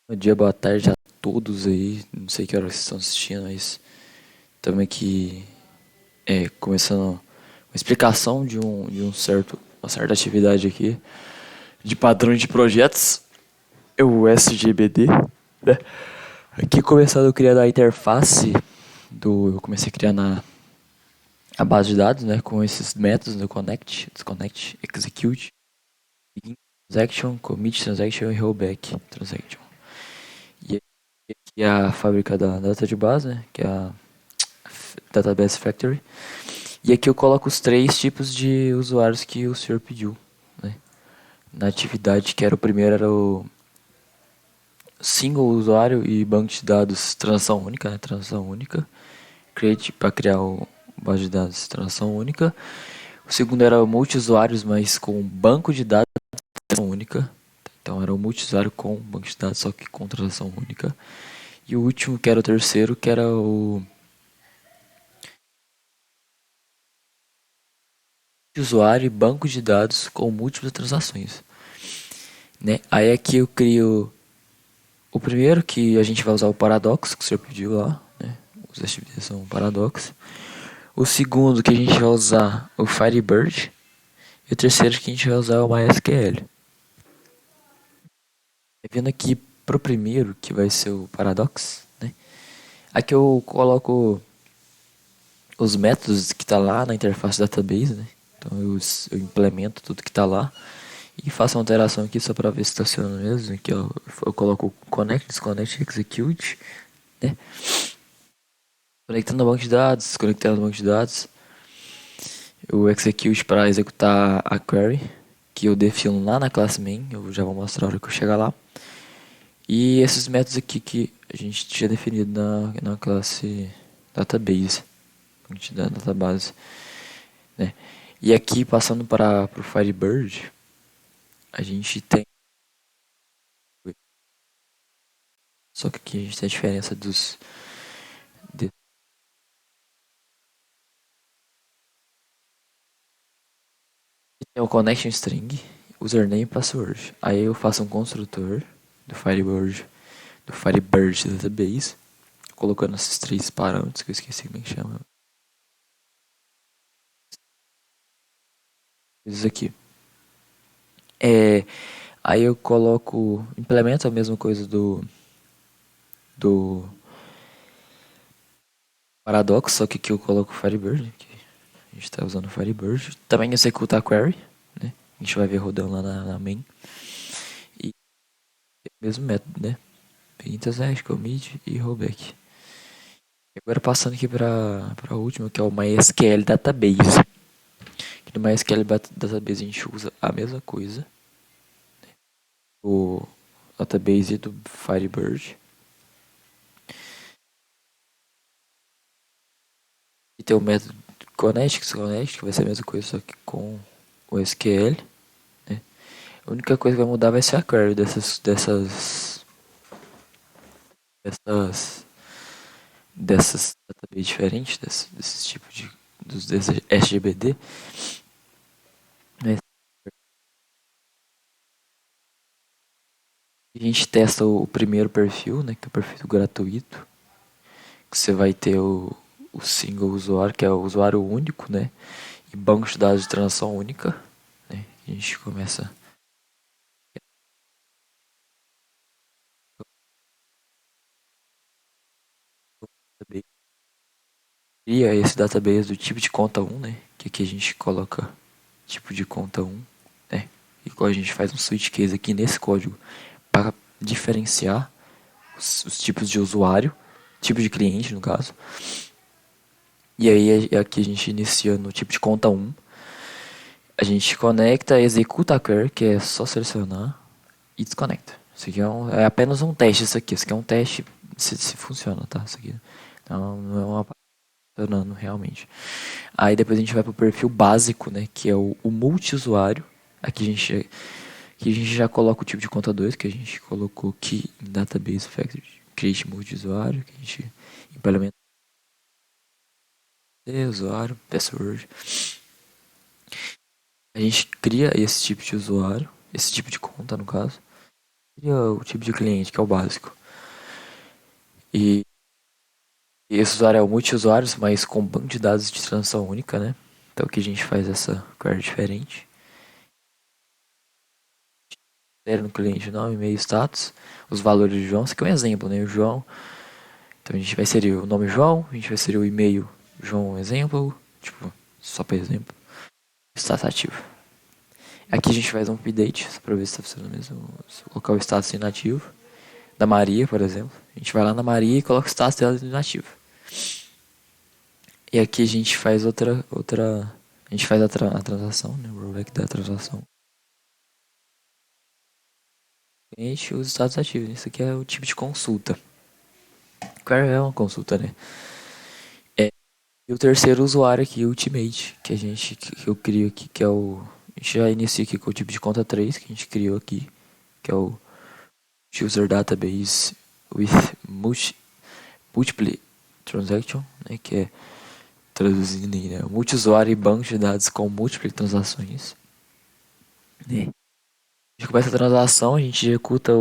Bom dia, boa tarde a todos aí. Não sei que horas vocês estão assistindo, mas estamos aqui começando uma explicação uma certa atividade aqui de padrões de projetos, é o SGBD, né? Aqui começando a criar a interface eu comecei a criar a base de dados, né, com esses métodos do connect, disconnect, execute, begin transaction, commit transaction e rollback transaction. E aqui é a fábrica da data de base, né, que é a Database Factory. E aqui eu coloco os três tipos de usuários que o senhor pediu, né? Na atividade, que era o primeiro, era o single usuário e banco de dados transação única, né? Transação única. Create para criar o base de dados transação única. O segundo era o multi-usuários, mas com banco de dados transação única. Então era o multi-usuário com banco de dados, só que com transação única. E o último, que era o terceiro, que era o usuário e banco de dados com múltiplas transações, né? Aí aqui eu crio o primeiro, que a gente vai usar o paradoxo que o senhor pediu lá, né? Os atividades são paradoxo. O segundo, que a gente vai usar o Firebird. E o terceiro, que a gente vai usar o MySQL. Vindo aqui pro primeiro, que vai ser o paradox, né? Aqui eu coloco os métodos que tá lá na interface database, né? Então eu implemento tudo que tá lá e faço uma alteração aqui só para ver se está funcionando mesmo. Aqui ó, eu coloco connect, disconnect, execute, né? Conectando ao banco de dados, desconectando ao banco de dados. O execute para executar a query, que eu defino lá na classe main, eu já vou mostrar a hora que eu chegar lá. E esses métodos aqui que a gente tinha definido na classe database, da database, né? E aqui, passando para o Firebird, a gente tem... Só que aqui a gente tem a diferença de- tem o connection string, username e password. Aí eu faço um construtor do Firebird Database, colocando esses três parâmetros que eu esqueci como é que chama. Isso aqui. É, aí eu coloco, implemento a mesma coisa do Paradox, só que aqui eu coloco o Firebird, que a gente está usando o Firebird. Também executa a query, né? A gente vai ver rodando lá na main. E mesmo método, né? Intercept, commit e rollback. E agora passando aqui para a última, que é o MySQL Database. Que no MySQL Database a gente usa a mesma coisa. O database do Firebird. E tem o método connect, que vai ser a mesma coisa, só que com o SQL. Né? A única coisa que vai mudar vai ser a query dessas database diferentes, desses tipos desses SGBD. Né? A gente testa o primeiro perfil, né, que é o perfil gratuito, que você vai ter o single usuário, que é o usuário único, né, e banco de dados de transação única, né. A gente começa cria esse database do tipo de conta 1, né, que aqui a gente coloca tipo de conta 1, né, igual a gente faz um switch case aqui nesse código para diferenciar os tipos de usuário, tipo de cliente no caso. E aí aqui a gente inicia no tipo de conta 1. A gente conecta, executa a query, que é só selecionar e desconecta. Isso aqui é apenas um teste, isso aqui. Isso aqui é um teste se funciona, tá? Isso aqui não é uma funcionando realmente. Aí depois a gente vai pro perfil básico, né? Que é o multi-usuário. Aqui a gente já coloca o tipo de conta 2, que a gente colocou aqui em Database Factory. Create multi-usuário, que a gente implementa usuário, password. A gente cria esse tipo de usuário, esse tipo de conta no caso. E o tipo de cliente, que é o básico. E esse usuário é o multi-usuários, mas com banco de dados de transação única, né? Então aqui a gente faz essa query diferente. No cliente, nome, e-mail, status, os valores do João. Isso aqui é um exemplo, né? O João. Então a gente vai inserir o nome João, a gente vai inserir o e-mail João exemplo, tipo, só para exemplo. Status ativo. Aqui a gente faz um update, só pra ver se está funcionando mesmo. Se eu colocar o status inativo. Da Maria, por exemplo. A gente vai lá na Maria e coloca o status dela inativo. E aqui a gente faz a gente faz a transação, né? O rollback da transação. A gente usa o status ativo. Isso aqui é o tipo de consulta. Query é uma consulta, né? E o terceiro usuário aqui, o Ultimate, que eu crio aqui, que é o... A gente já inicia aqui com o tipo de conta 3 que a gente criou aqui, que é o User Database with Multiple Transaction, né, que é traduzindo aí, né, multi-usuário e banco de dados com múltiplas transações. Né. A gente começa a transação, a gente executa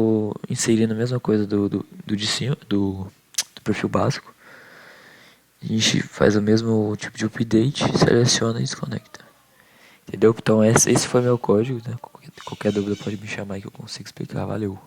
inserindo a mesma coisa do de cima, do perfil básico. A gente faz o mesmo tipo de update, seleciona e desconecta. Entendeu? Então esse foi meu código, né? Qualquer dúvida pode me chamar que eu consigo explicar. Valeu!